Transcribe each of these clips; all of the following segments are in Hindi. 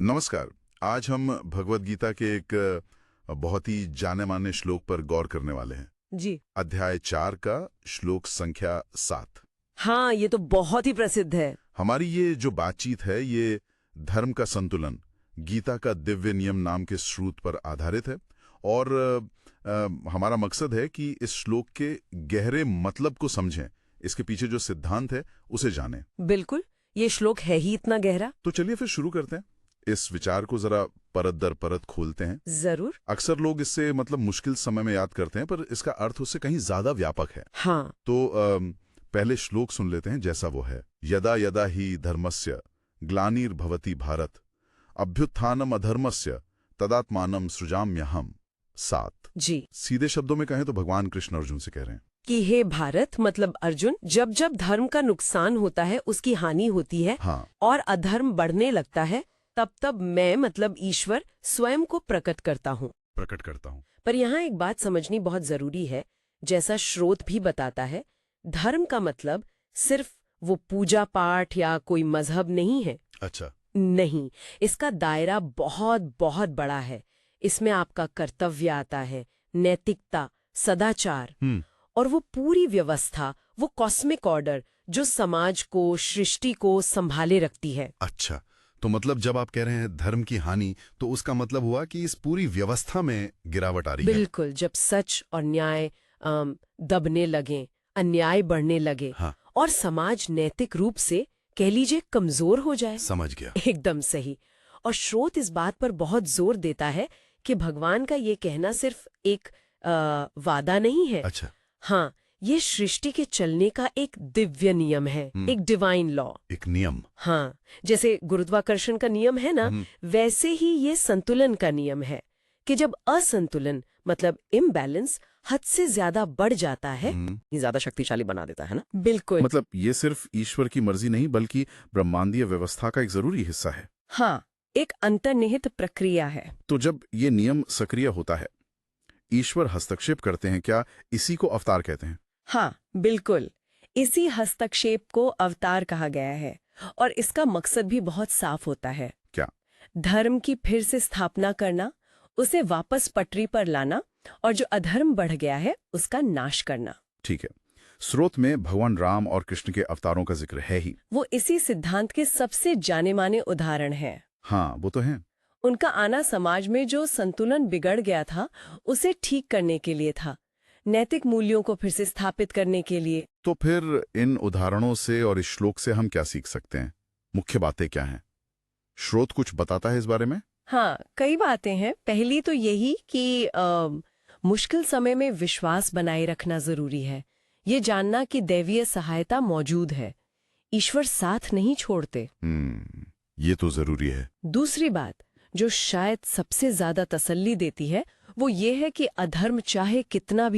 नमस्कार। आज हम भगवत गीता के एक बहुत ही जाने माने श्लोक पर गौर करने वाले हैं। जी अध्याय 4 का श्लोक संख्या 7। हाँ, ये तो बहुत ही प्रसिद्ध है। हमारी ये जो बातचीत है ये धर्म का संतुलन गीता का दिव्य नियम नाम के श्रुत पर आधारित है और हमारा मकसद है कि इस श्लोक के गहरे मतलब को समझें, इसके पीछे जो सिद्धांत है उसे जानें। बिल्कुल, ये श्लोक है ही इतना गहरा। तो चलिए फिर शुरू करते हैं। इस विचार को जरा परत दर परत खोलते हैं। जरूर। अक्सर लोग इससे मुश्किल समय में याद करते हैं, पर इसका अर्थ उससे कहीं ज्यादा व्यापक है। हाँ, तो पहले श्लोक सुन लेते हैं जैसा वो है। यदा यदा ही धर्मस्य ग्लानिर्भवति भारत अभ्युत्थानम अधर्मस्य तदात्मानम सृजाम्यहम्। 7। जी। सीधे शब्दों में कहें तो भगवान कृष्ण अर्जुन से कह रहे हैं कि हे भारत मतलब अर्जुन, जब जब धर्म का नुकसान होता है, उसकी हानि होती है हाँ और अधर्म बढ़ने लगता है, तब तब मैं मतलब ईश्वर स्वयं को प्रकट करता हूँ। पर यहाँ एक बात समझनी बहुत जरूरी है। जैसा स्रोत भी बताता है, धर्म का मतलब सिर्फ वो पूजा पाठ या कोई मजहब नहीं है। अच्छा। नहीं, इसका दायरा बहुत बहुत बड़ा है। इसमें आपका कर्तव्य आता है, नैतिकता, सदाचार और वो पूरी व्यवस्था, वो कॉस्मिक ऑर्डर जो समाज को, सृष्टि को संभाले रखती है। अच्छा, तो मतलब जब आप कह रहे हैं धर्म की हानि, तो उसका मतलब हुआ कि इस पूरी व्यवस्था में गिरावट आ रही है। बिल्कुल, जब सच और न्याय दबने लगे, अन्याय बढ़ने लगे हाँ। और समाज नैतिक रूप से कह लीजिए कमजोर हो जाए। समझ गया। एकदम सही। और स्रोत इस बात पर बहुत जोर देता है कि भगवान का ये कहना सिर्फ एक वादा नहीं है। अच्छा। हाँ, ये सृष्टि के चलने का एक दिव्य नियम है, एक डिवाइन लॉ। एक नियम। हाँ, जैसे गुरुत्वाकर्षण का नियम है ना, वैसे ही ये संतुलन का नियम है कि जब असंतुलन मतलब इम्बैलेंस हद से ज्यादा बढ़ जाता है, ये ज्यादा शक्तिशाली बना देता है ना। बिल्कुल। मतलब ये सिर्फ ईश्वर की मर्जी नहीं बल्कि ब्रह्मांडीय व्यवस्था का एक जरूरी हिस्सा है। हाँ, एक अंतर्निहित प्रक्रिया है। तो जब ये नियम सक्रिय होता है, ईश्वर हस्तक्षेप करते हैं, क्या इसी को अवतार कहते हैं? हाँ, बिल्कुल। इसी हस्तक्षेप को अवतार कहा गया है और इसका मकसद भी बहुत साफ होता है। क्या? धर्म की फिर से स्थापना करना, उसे वापस पटरी पर लाना और जो अधर्म बढ़ गया है उसका नाश करना। ठीक है। स्रोत में भगवान राम और कृष्ण के अवतारों का जिक्र है ही। वो इसी सिद्धांत के सबसे जाने माने उदाहरण हैं। हाँ, वो तो हैं। उनका आना समाज में जो संतुलन बिगड़ गया था उसे ठीक करने के लिए था, नैतिक मूल्यों को फिर से स्थापित करने के लिए। तो फिर इन उदाहरणों से और इस श्लोक से हम क्या सीख सकते हैं? मुख्य बातें क्या हैं? स्रोत कुछ बताता है इस बारे में? हाँ, कई बातें हैं। पहली तो यही कि मुश्किल समय में विश्वास बनाए रखना जरूरी है। ये जानना कि दैवीय सहायता मौजूद है, ईश्वर साथ नहीं छोड़ते। ये तो जरूरी है। दूसरी बात जो शायद सबसे ज्यादा तसल्ली देती है वो ये है कि अधर्म चाहे कितना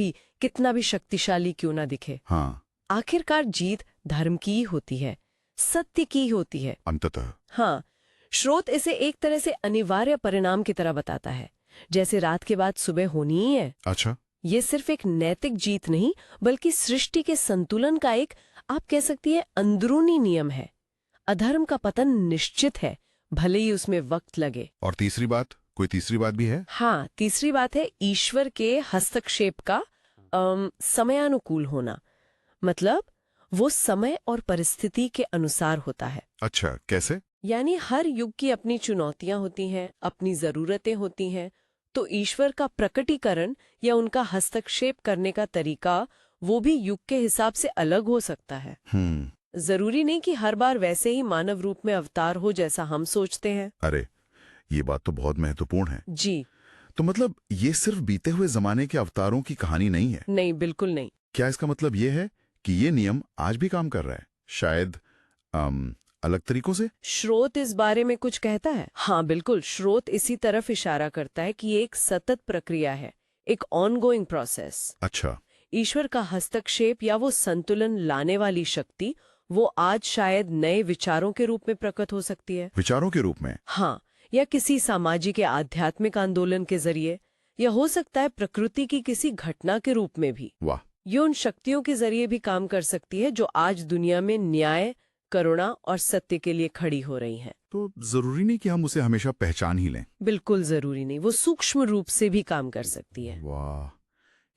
भी शक्तिशाली क्यों ना दिखे, हाँ, आखिरकार जीत धर्म की ही होती है, सत्य की होती है अंततः। हाँ, स्रोत इसे एक तरह से अनिवार्य परिणाम की तरह बताता है, जैसे रात के बाद सुबह होनी ही है। अच्छा। ये सिर्फ एक नैतिक जीत नहीं बल्कि सृष्टि के संतुलन का एक, आप कह सकती है, अंदरूनी नियम है। अधर्म का पतन निश्चित है, भले ही उसमें वक्त लगे। और तीसरी बात, कोई तीसरी बात भी है? हाँ, तीसरी बात है ईश्वर के हस्तक्षेप का समयानुकूल होना। मतलब वो समय और परिस्थिति के अनुसार होता है। अच्छा, कैसे? यानी हर युग की अपनी चुनौतियां होती हैं, अपनी जरूरतें होती हैं, तो ईश्वर का प्रकटीकरण या उनका हस्तक्षेप करने का तरीका वो भी युग के हिसाब से अलग हो सकता है। जरूरी नहीं कि हर बार वैसे ही मानव रूप में अवतार हो जैसा हम सोचते हैं। अरे, ये बात तो बहुत महत्वपूर्ण है। जी। तो मतलब ये सिर्फ बीते हुए जमाने के अवतारों की कहानी नहीं है? नहीं, बिल्कुल नहीं। क्या इसका मतलब ये है कि ये नियम आज भी काम कर रहा है, शायद अलग तरीकों से? स्रोत इस बारे में कुछ कहता है? हाँ, बिल्कुल। स्रोत इसी तरफ इशारा करता है कि ये एक सतत प्रक्रिया है, एक ऑनगोइंग प्रोसेस। अच्छा। ईश्वर का हस्तक्षेप या वो संतुलन लाने वाली शक्ति वो आज शायद नए विचारों के रूप में प्रकट हो सकती है। विचारों के रूप में? हाँ, या किसी सामाजिक या आध्यात्मिक आंदोलन के जरिए, या हो सकता है प्रकृति की किसी घटना के रूप में भी। वाह। ये उन शक्तियों के जरिए भी काम कर सकती है जो आज दुनिया में न्याय, करुणा और सत्य के लिए खड़ी हो रही हैं। तो जरूरी नहीं कि हम उसे हमेशा पहचान ही लें। बिल्कुल जरूरी नहीं, वो सूक्ष्म रूप से भी काम कर सकती है। वाह,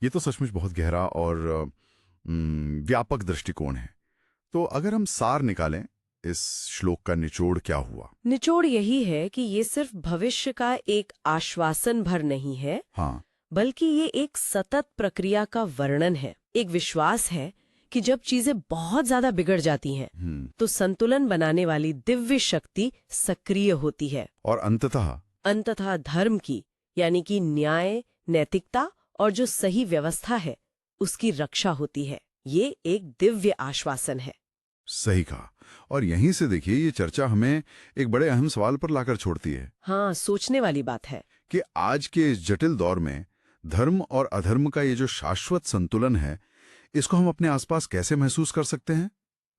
ये तो सचमुच बहुत गहरा और व्यापक दृष्टिकोण है। तो अगर हम सार निकालें, इस श्लोक का निचोड़ क्या हुआ? निचोड़ यही है कि ये सिर्फ भविष्य का एक आश्वासन भर नहीं है, हाँ, बल्कि ये एक सतत प्रक्रिया का वर्णन है। एक विश्वास है कि जब चीजें बहुत ज्यादा बिगड़ जाती हैं, तो संतुलन बनाने वाली दिव्य शक्ति सक्रिय होती है और अंततः धर्म की, यानी कि न्याय, नैतिकता और जो सही व्यवस्था है उसकी रक्षा होती है। ये एक दिव्य आश्वासन है। सही कहा। और यहीं से देखिए, ये चर्चा हमें एक बड़े अहम सवाल पर लाकर छोड़ती है। हाँ, सोचने वाली बात है कि आज के इस जटिल दौर में धर्म और अधर्म का ये जो शाश्वत संतुलन है, इसको हम अपने आसपास कैसे महसूस कर सकते हैं?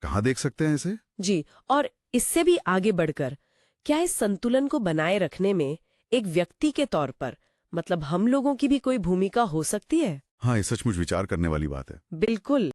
कहाँ देख सकते हैं इसे? जी। और इससे भी आगे बढ़कर, क्या इस संतुलन को बनाए रखने में एक व्यक्ति के तौर पर, मतलब हम लोगों की भी कोई भूमिका हो सकती है? हाँ, ये सचमुच विचार करने वाली बात है। बिल्कुल।